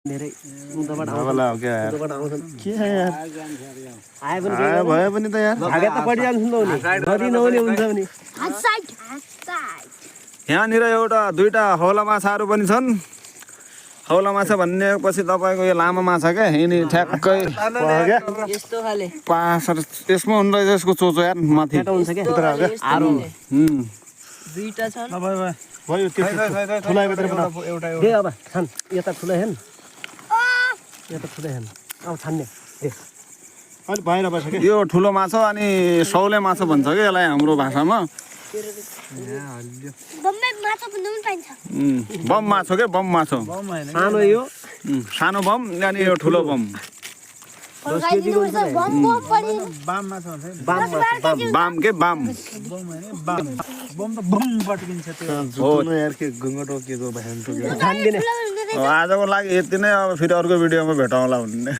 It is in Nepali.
धेरै उताबाट होला हो क्या यार उताबाट आउँछन् के यार आए पनि आयो भयो पनि त यार भागे त पडिहाल्छ नि नदी नहुने हुन्छ भने यहाँनिर एउटा दुईटा हौला माछाहरू पनि छन् हौला माछा भन्नेपछि तपाईँको यो लामो माछा क्या यिनी ठ्याक्कै यस्तो खाले पासर यसमा हुँदो रहेछ यसको चोचो यार माथि केटा हुन्छ क्या आरो हुँ दुईटा छन् भयो ठुलाइभित्र दे अब छान यता ठुलो हेर्न यता ठुलो हेर्न अब छान्ने दे अलिक बाहिर बस्छ क्या यो ठुलो माछा अनि सौले माछा भन्छ कि यसलाई हाम्रो भाषामा बम माछा के बम माछा सानो यो सानो बम अनि यो ठुलो बम बाम के बाम छानिदिने आजको लागि यति नै अब फेरि अर्को भिडियोमा भेटौँला भन्ने